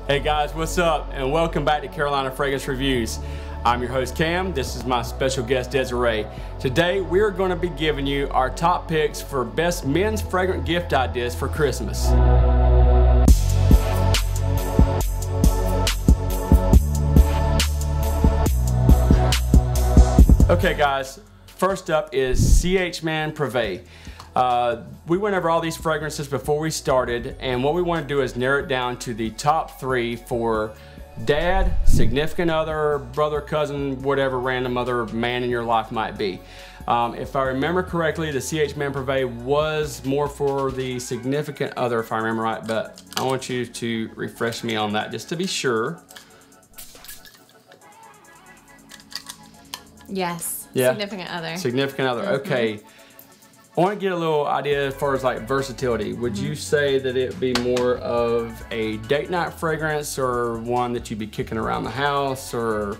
Hey guys, what's up? And welcome back to Carolina Fragrance Reviews. I'm your host Cam. This is my special guest Desiree. Today we're going to be giving you our top picks for best men's fragrant gift ideas for Christmas. Okay guys, first up is CH Man Privé. We went over all these fragrances before we started, and what we want to do is narrow it down to the top 3 for dad, significant other, brother, cousin, whatever random other man in your life might be. If I remember correctly, the CH Man Privé was more for the significant other, if I remember right, but I want you to refresh me on that just to be sure. Yes. Yeah. Significant other. Significant other. Okay. I want to get a little idea as far as like versatility. Would you say that it be more of a date night fragrance or one that you'd be kicking around the house or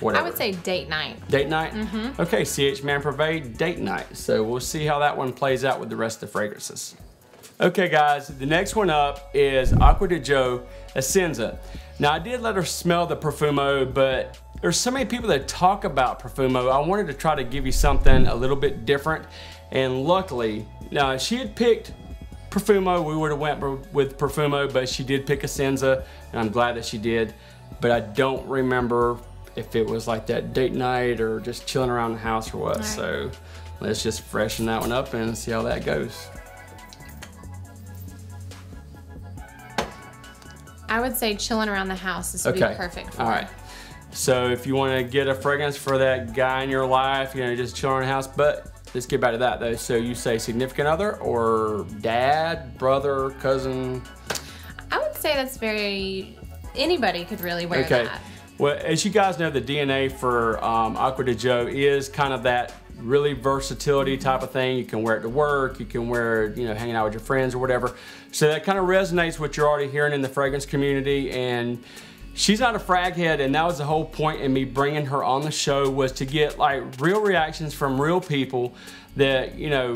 whatever? I would say date night. Date night? Okay, CH Man Privé, date night. So we'll see how that one plays out with the rest of the fragrances. Okay guys, the next one up is Acqua di Gio Essenza. Now I did let her smell the Parfumo, but there's so many people that talk about Parfumo. I wanted to try to give you something a little bit different. And luckily, now if she had picked Parfumo, we would have went with Parfumo, but she did pick Essenza, and I'm glad that she did. But I don't remember if it was like that date night or just chilling around the house or what. Right. So let's just freshen that one up and see how that goes. I would say chilling around the house. This would be perfect for All right. So if you want to get a fragrance for that guy in your life, you know, just chilling around the house, but let's get back to that though. So you say significant other or dad, brother, cousin? I would say that's anybody could really wear that. Well, as you guys know, the DNA for Acqua di Gio is kind of that really versatility type of thing. You can wear it to work, you can wear it, you know, hanging out with your friends or whatever. So that kind of resonates with what you're already hearing in the fragrance community. And she's not a frag head, and that was the whole point in me bringing her on the show, was to get like real reactions from real people that, you know,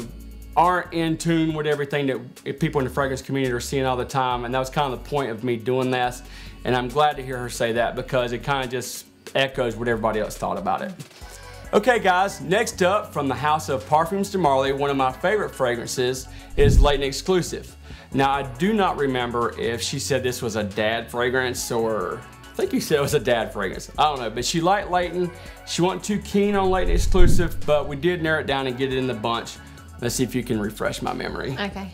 aren't in tune with everything that people in the fragrance community are seeing all the time. And that was kind of the point of me doing this. And I'm glad to hear her say that because it kind of just echoes what everybody else thought about it. Okay guys, next up from the house of Parfums de Lhomme, one of my favorite fragrances is Layton Exclusive. Now I do not remember if she said this was a dad fragrance or I think you said it was a dad fragrance. I don't know, but she liked Layton. She wasn't too keen on Layton Exclusive, but we did narrow it down and get it in the bunch. Let's see if you can refresh my memory. Okay.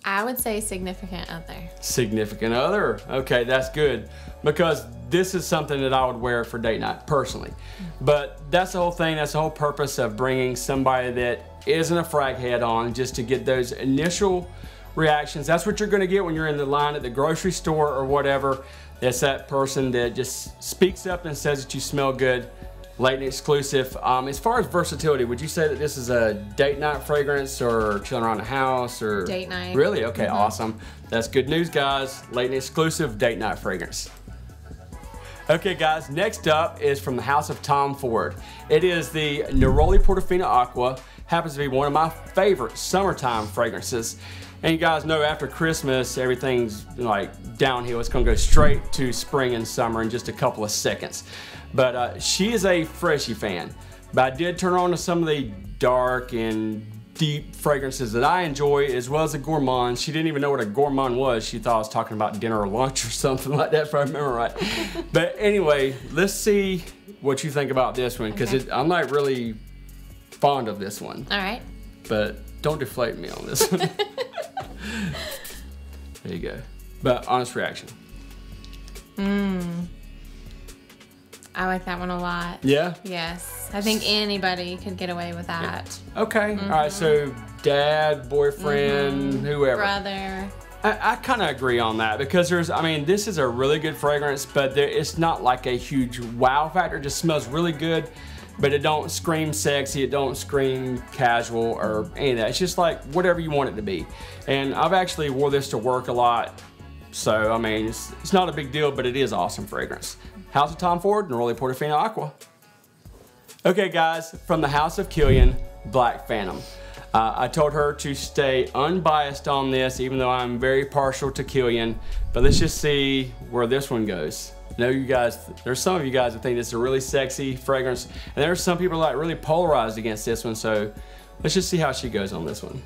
I would say significant other. Significant other. Okay, that's good. Because this is something that I would wear for date night, personally. But that's the whole thing, that's the whole purpose of bringing somebody that isn't a frag head on, just to get those initial reactions. That's what you're gonna get when you're in the line at the grocery store or whatever. That's that person that just speaks up and says that you smell good. Layton Exclusive. As far as versatility, would you say that this is a date night fragrance or chilling around the house or? Date night. Really? Okay, awesome. That's good news, guys. Layton Exclusive date night fragrance. Okay, guys, next up is from the house of Tom Ford. It is the Neroli Portofino Acqua. Happens to be one of my favorite summertime fragrances. And you guys know after Christmas, everything's like downhill. It's gonna go straight to spring and summer in just a couple of seconds. But she is a Freshie fan. But I did turn her on to some of the dark and deep fragrances that I enjoy, as well as a gourmand. She didn't even know what a gourmand was. She thought I was talking about dinner or lunch or something like that, if I remember right. But anyway, let's see what you think about this one, because I'm not really fond of this one. All right. But don't deflate me on this one. There you go. But honest reaction. I like that one a lot. Yeah? Yes. I think anybody could get away with that. Yeah. Okay. All right. So dad, boyfriend, whoever. Brother. I kind of agree on that because I mean, this is a really good fragrance, but it's not like a huge wow factor. It just smells really good, but it don't scream sexy. It don't scream casual or any of that. It's just like whatever you want it to be. And I've actually wore this to work a lot. So, I mean, it's not a big deal, but it is awesome fragrance. House of Tom Ford, Neroli Portofino Acqua. Okay guys, from the house of Killian, Black Phantom. I told her to stay unbiased on this, even though I'm very partial to Killian, but let's just see where this one goes. I know you guys, there's some of you guys that think this is a really sexy fragrance, and there's some people like really polarized against this one, so let's just see how she goes on this one.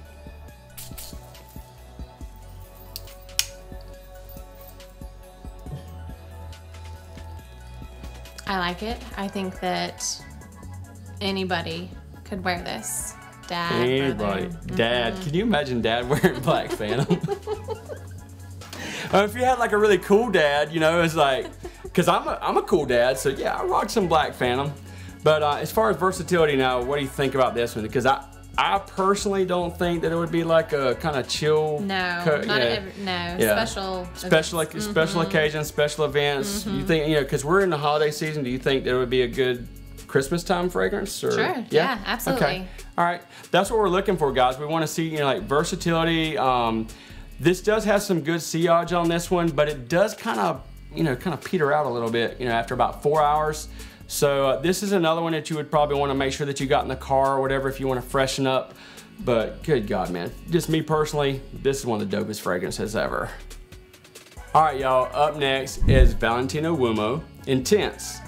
I like it. I think that anybody could wear this. Dad, anybody. brother. Dad. Can you imagine Dad wearing Black Phantom? If you had like a really cool dad, you know, it's like, because I'm a cool dad, so yeah, I rock some Black Phantom. But as far as versatility now, what do you think about this one? Because I personally don't think that it would be like a kind of chill. No, special occasions, special events. You think, you know, because we're in the holiday season, do you think that it would be a good Christmas time fragrance? Or? Sure, yeah, absolutely. Okay, all right, that's what we're looking for, guys. We want to see, you know, like versatility. This does have some good sillage on this one, but it does kind of, you know, peter out a little bit, you know, after about 4 hours. So this is another one that you would probably want to make sure that you got in the car or whatever if you want to freshen up. But good God, man, just me personally, this is one of the dopest fragrances ever. All right, y'all, up next is Valentino Uomo Intense.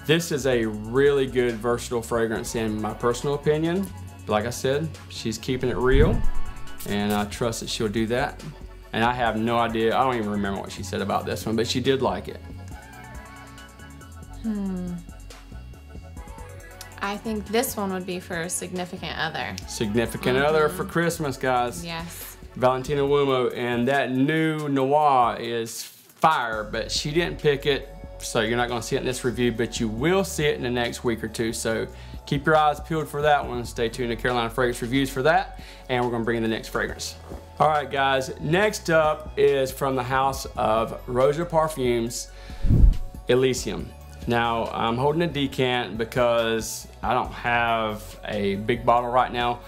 This is a really good versatile fragrance in my personal opinion. Like I said, she's keeping it real, and I trust that she'll do that. And I have no idea, I don't even remember what she said about this one, but she did like it. I think this one would be for a significant other. Significant other for Christmas, guys. Yes. Valentino Uomo, and that new Noir is fire, but she didn't pick it, so you're not gonna see it in this review, but you will see it in the next week or two, so keep your eyes peeled for that one. Stay tuned to Carolina Fragrance Reviews for that, and we're gonna bring in the next fragrance. All right, guys, next up is from the house of Rosa Parfums, Elysium. Now, I'm holding a decant because I don't have a big bottle right now,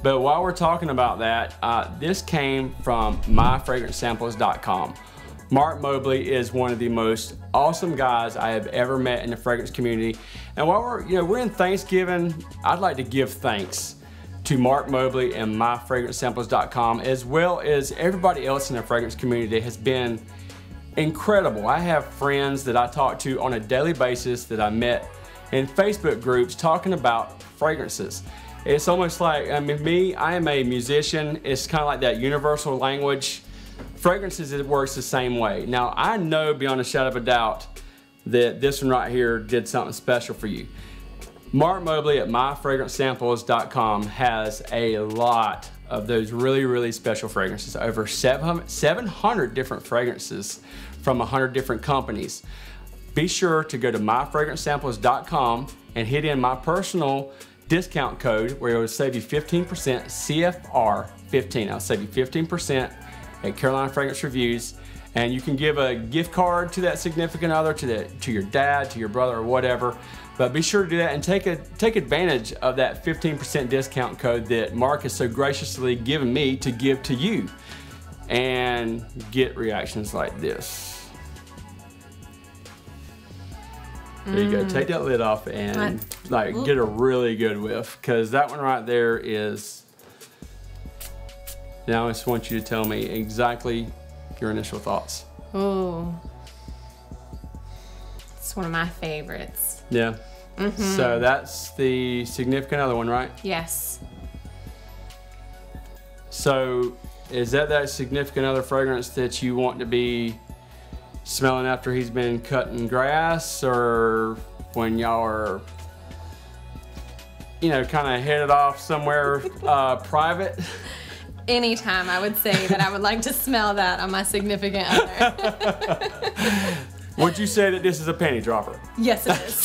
but while we're talking about that, this came from myfragrancesamples.com. Mark Mobley is one of the most awesome guys I have ever met in the fragrance community. And while we're in Thanksgiving, I'd like to give thanks to Mark Mobley and myfragrancesamples.com, as well as everybody else in the fragrance community that has been incredible. I have friends that I talk to on a daily basis that I met in Facebook groups talking about fragrances. It's almost like, I mean, I am a musician. It's kind of like that universal language. Fragrances, it works the same way. Now, I know beyond a shadow of a doubt that this one right here did something special for you. Mark Mobley at myfragrancesamples.com has a lot of those really, really special fragrances. Over 700 different fragrances from 100 different companies. Be sure to go to myfragrancesamples.com and hit in my personal discount code where it will save you 15%, CFR15. I'll save you 15% at Carolina Fragrance Reviews, and you can give a gift card to that significant other, to your dad, to your brother, or whatever. But be sure to do that and take advantage of that 15% discount code that Mark has so graciously given me to give to you, and get reactions like this. There you go. Take that lid off and get a really good whiff, because that one right there is. Now I just want you to tell me exactly your initial thoughts. Ooh, it's one of my favorites. Yeah. So that's the significant other one, right? Yes. So is that significant other fragrance that you want to be smelling after he's been cutting grass, or when y'all are, you know, kind of headed off somewhere private? Anytime I would say that I would like to smell that on my significant other. Would you say that this is a panty dropper? Yes, it is.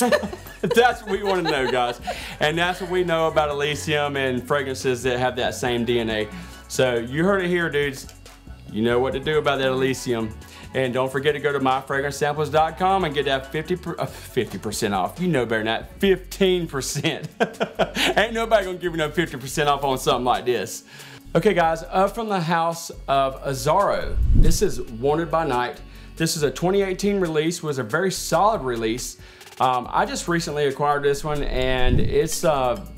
That's what we want to know, guys. And that's what we know about Elysium and fragrances that have that same DNA. So you heard it here, dudes. You know what to do about that Elysium. And don't forget to go to myfragrancesamples.com and get that 50% off. You know better than that, 15%. Ain't nobody gonna give you no 50% off on something like this. Okay guys, up from the house of Azzaro. This is Wanted by Night. This is a 2018 release, was a very solid release. I just recently acquired this one, and it's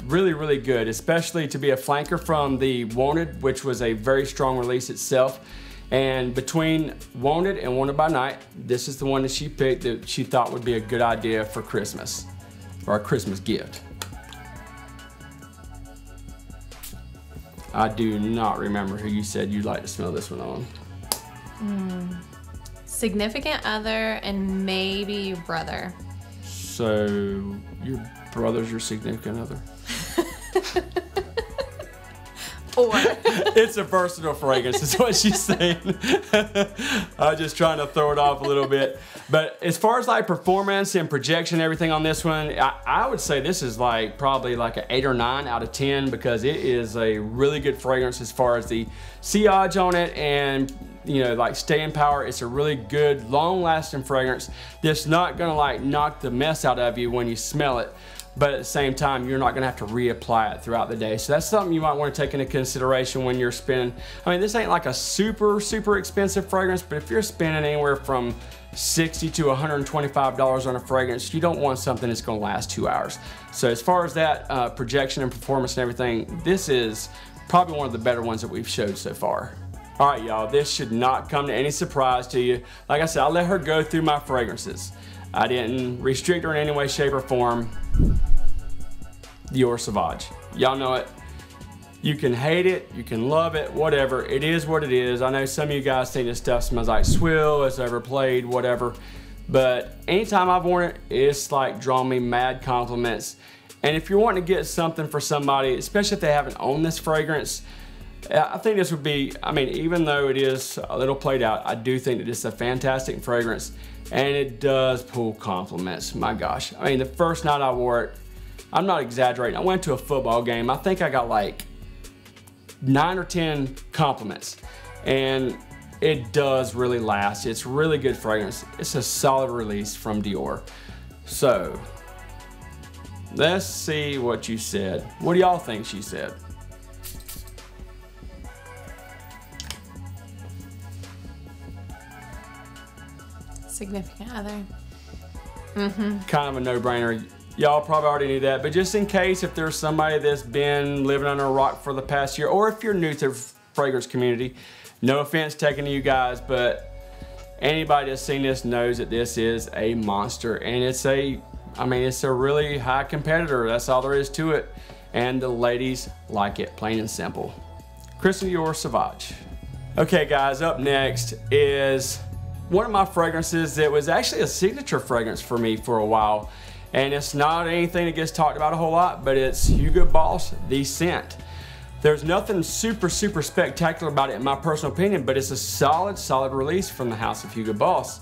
really, really good, especially to be a flanker from the Wanted, which was a very strong release itself. And between Wanted and Wanted by Night, this is the one that she picked that she thought would be a good idea for Christmas, or a Christmas gift. I do not remember who you said you'd like to smell this one on. Significant other and maybe brother. So your brother's your significant other? Or it's a versatile fragrance is what she's saying. I'm just trying to throw it off a little bit. But as far as like performance and projection and everything on this one, I would say this is like probably like an 8 or 9 out of 10 because it is a really good fragrance as far as the sillage on it and like staying power. It's a really good long lasting fragrance that's not gonna like knock the mess out of you when you smell it. But at the same time, you're not gonna have to reapply it throughout the day. So that's something you might wanna take into consideration when you're spending. I mean, this ain't like a super, super expensive fragrance, but if you're spending anywhere from $60 to $125 on a fragrance, you don't want something that's gonna last 2 hours. So as far as that projection and performance and everything, this is probably one of the better ones that we've showed so far. All right, y'all, this should not come to any surprise to you. Like I said, I let her go through my fragrances. I didn't restrict her in any way, shape, or form. Dior Sauvage. Y'all know it. You can hate it, you can love it, whatever. It is what it is. I know some of you guys think this stuff smells like swill, it's overplayed, whatever. But anytime I've worn it, it's like drawn me mad compliments. And if you're wanting to get something for somebody, especially if they haven't owned this fragrance, I think this would be, I mean, even though it is a little played out, I do think that this is a fantastic fragrance. And it does pull compliments, my gosh. I mean, the first night I wore it, I'm not exaggerating, I went to a football game. I think I got like 9 or 10 compliments. And it does really last. It's really good fragrance. It's a solid release from Dior. So, let's see what you said. What do y'all think she said? significant other. Kind of a no-brainer. Y'all probably already knew that, but just in case, if there's somebody that's been living under a rock for the past year, or if you're new to the fragrance community, no offense taken to you guys, but anybody that's seen this knows that this is a monster, and it's a, I mean, it's a really high competitor. That's all there is to it, and the ladies like it, plain and simple. Christian Dior Sauvage. Okay guys, up next is one of my fragrances that was actually a signature fragrance for me for a while. And it's not anything that gets talked about a whole lot, but it's Hugo Boss, The Scent. There's nothing super spectacular about it in my personal opinion, but it's a solid release from the house of Hugo Boss.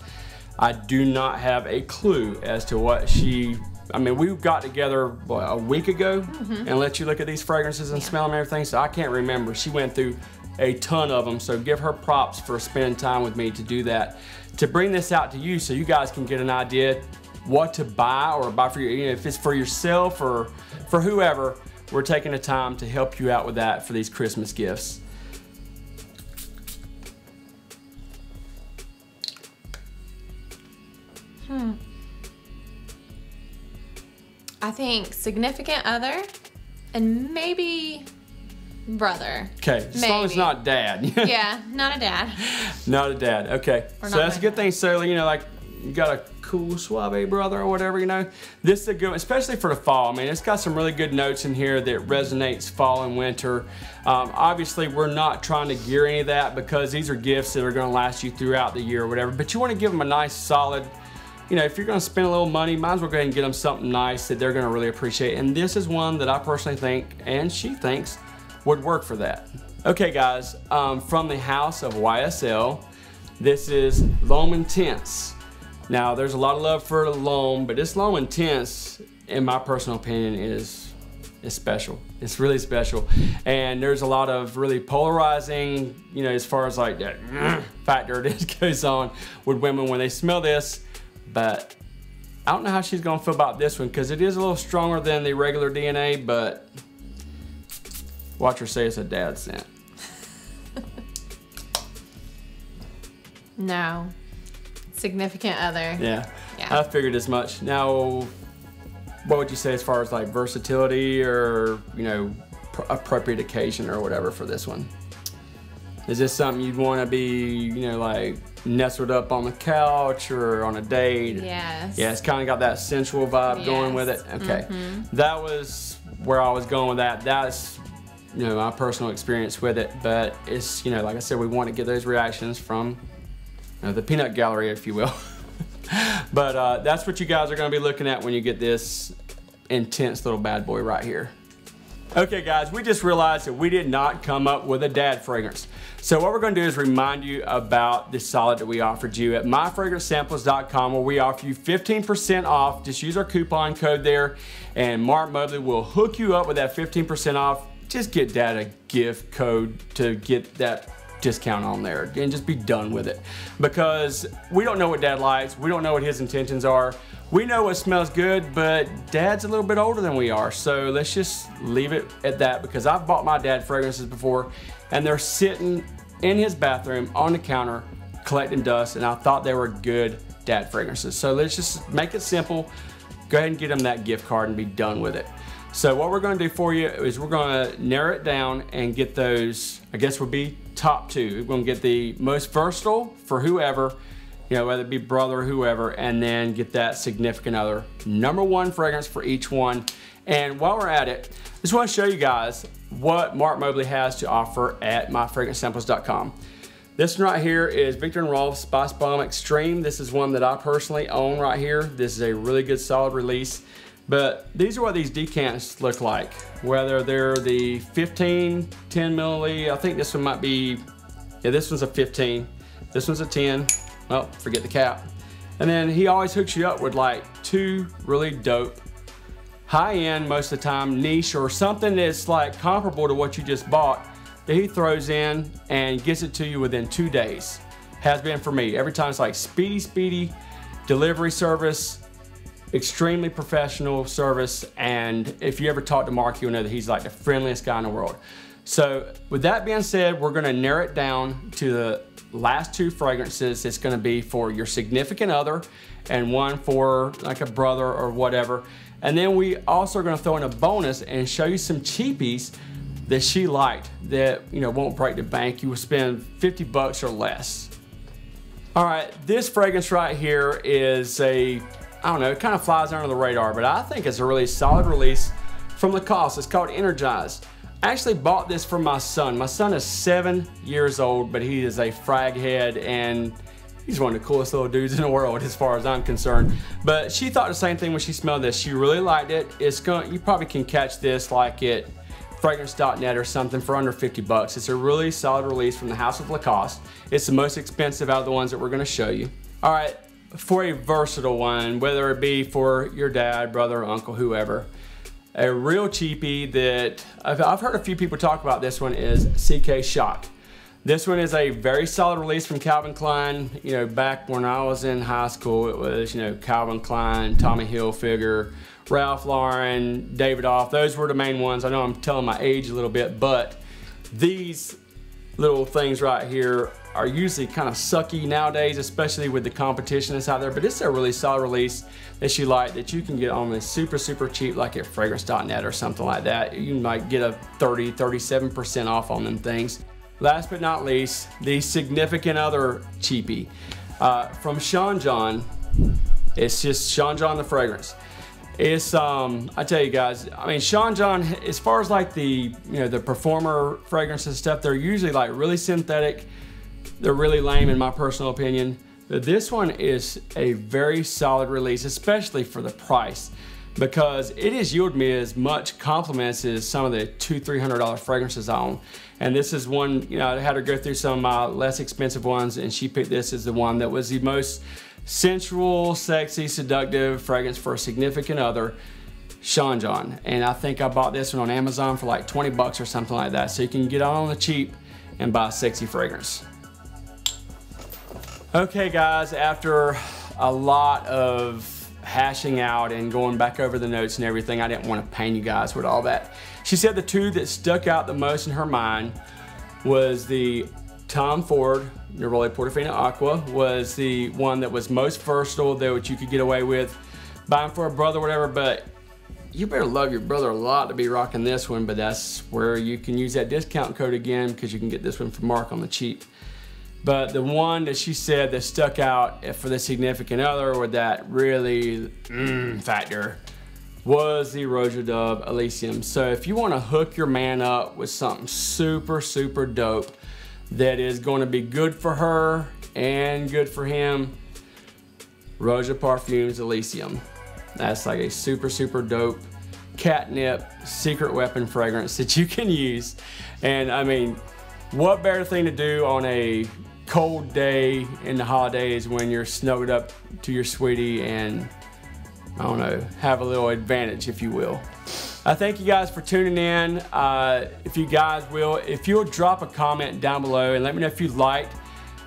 I do not have a clue as to what she, I mean, we got together what, a week ago and let you look at these fragrances and smell them and everything, so I can't remember. She went through a ton of them, so give her props for spending time with me to do that. To bring this out to you so you guys can get an idea what to buy or buy for you know, if it's for yourself or for whoever, we're taking the time to help you out with that for these Christmas gifts. I think significant other and maybe brother. Okay, as long as it's not dad. Yeah, not a dad. Not a dad, okay. So that's a good thing, so you know, like you got a cool suave brother or whatever, you know. This is a good one, especially for the fall. I mean, it's got some really good notes in here that resonates fall and winter. Obviously, we're not trying to gear any of that because these are gifts that are gonna last you throughout the year or whatever, but you wanna give them a nice solid, you know, if you're gonna spend a little money, might as well go ahead and get them something nice that they're gonna really appreciate. And this is one that I personally think, and she thinks, would work for that. Okay guys, from the house of YSL, this is L'Homme Intense. Now there's a lot of love for L'Homme, but this L'Homme Intense, in my personal opinion, is special. It's really special. And there's a lot of really polarizing, you know, as far as like that factor that goes on with women when they smell this, but I don't know how she's gonna feel about this one because it is a little stronger than the regular DNA, but watch her say it's a dad scent. No. Significant other. Yeah. Yeah. I figured as much. Now, what would you say as far as like versatility or, you know, appropriate occasion or whatever for this one? Is this something you'd want to be, you know, like nestled up on the couch or on a date? Yes. Yeah, it's kind of got that sensual vibe going with it. Okay. That was where I was going with that. That's, you know, my personal experience with it. But it's, you know, like I said, we want to get those reactions from, you know, the peanut gallery, if you will. But that's what you guys are going to be looking at when you get this intense little bad boy right here. Okay guys, we just realized that we did not come up with a dad fragrance. So what we're going to do is remind you about the solid that we offered you at myfragrancesamples.com, where we offer you 15% off. Just use our coupon code there and Mark Mobley will hook you up with that 15% off. Just get Dad a gift code to get that discount on there and just be done with it, because we don't know what Dad likes. We don't know what his intentions are. We know what smells good, but Dad's a little bit older than we are, so let's just leave it at that, because I've bought my dad fragrances before and they're sitting in his bathroom on the counter collecting dust, and I thought they were good dad fragrances. So let's just make it simple. Go ahead and get him that gift card and be done with it. So what we're going to do for you is we're going to narrow it down and get those, I guess would be top two. We're going to get the most versatile for whoever, you know, whether it be brother or whoever, and then get that significant other. #1 fragrance for each one. And while we're at it, I just want to show you guys what Mark Mobley has to offer at myfragrancesamples.com. This one right here is Viktor & Rolf Spice Bomb Extreme. This is one that I personally own right here. This is a really good solid release. But these are what these decants look like, whether they're the 15, 10 milliliter. I think this one might be, yeah, this one's a 15. This one's a 10. Well, forget the cap. And then he always hooks you up with like 2 really dope, high-end most of the time, niche or something that's like comparable to what you just bought that he throws in and gets it to you within 2 days. Has been for me. Every time it's like speedy delivery service, extremely professional service, and if you ever talk to Mark, you'll know that he's like the friendliest guy in the world. So with that being said, we're gonna narrow it down to the last 2 fragrances. It's gonna be for your significant other and one for like a brother or whatever. And then we also are gonna throw in a bonus and show you some cheapies that she liked that, you know, won't break the bank. You will spend 50 bucks or less. All right, this fragrance right here is a, I don't know, it kind of flies under the radar, but I think it's a really solid release from CoHost. It's called Energize. I actually bought this for my son. My son is 7 years old, but he is a frag head and he's one of the coolest little dudes in the world as far as I'm concerned. But she thought the same thing when she smelled this. She really liked it. It's going, you probably can catch this like at fragrance.net or something for under 50 bucks. It's a really solid release from the house of Lacoste. It's the most expensive out of the ones that we're gonna show you. All right, for a versatile one, whether it be for your dad, brother, uncle, whoever, a real cheapie that I've heard a few people talk about this one is CK Shock. This one is a very solid release from Calvin Klein. You know, back when I was in high school, it was, you know, Calvin Klein, Tommy Hilfiger, Ralph Lauren, David Off. Those were the main ones. I know I'm telling my age a little bit, but these little things right here are usually kind of sucky nowadays, especially with the competition that's out there. But it's a really solid release that you like that you can get on the super cheap, like at fragrance.net or something like that. You might get a 37% off on them things. Last but not least, the significant other cheapie from Sean John. It's just Sean John the fragrance. It's I tell you guys, I mean, Sean John, as far as like the, you know, the performer fragrances and stuff, they're usually like really synthetic. They're really lame in my personal opinion. But this one is a very solid release, especially for the price, because it has yielded me as much compliments as some of the $200-300 fragrances I own. And this is one, you know, I had her go through some of my less expensive ones, and she picked this as the one that was the most sensual, sexy, seductive fragrance for a significant other, Sean John. And I think I bought this one on Amazon for like 20 bucks or something like that. So you can get on the cheap and buy a sexy fragrance. Okay guys, after a lot of hashing out and going back over the notes and everything, I didn't want to pain you guys with all that. She said the 2 that stuck out the most in her mind was the Tom Ford Neroli Portofino Acqua was the one that was most versatile, that you could get away with buying for a brother or whatever, but you better love your brother a lot to be rocking this one, but that's where you can use that discount code again, because you can get this one from Mark on the cheap. But the one that she said that stuck out for the significant other with that really factor was the Rosa Dove Elysium. So if you want to hook your man up with something super, super dope that is going to be good for her and good for him, Rosa Parfums Elysium. That's like a super, super dope catnip secret weapon fragrance that you can use. And I mean, what better thing to do on a cold day in the holidays when you're snuggled up to your sweetie and, I don't know, have a little advantage, if you will. I thank you guys for tuning in. If you'll drop a comment down below and let me know if you liked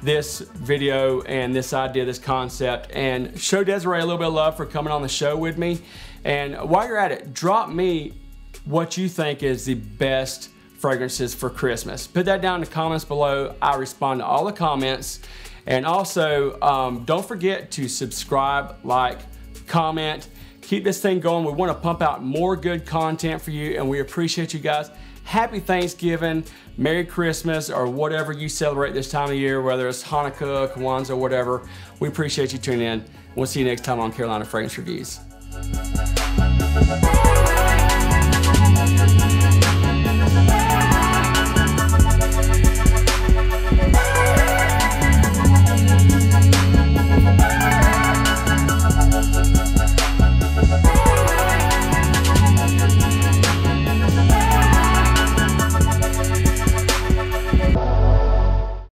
this video and this idea, this concept, and show Desiree a little bit of love for coming on the show with me. And while you're at it, drop me what you think is the best fragrances for Christmas. Put that down in the comments below. I respond to all the comments. And also, don't forget to subscribe, like, comment. Keep this thing going. We want to pump out more good content for you, and we appreciate you guys. Happy Thanksgiving, Merry Christmas, or whatever you celebrate this time of year, whether it's Hanukkah, Kwanzaa, whatever. We appreciate you tuning in. We'll see you next time on Carolina Fragrance Reviews.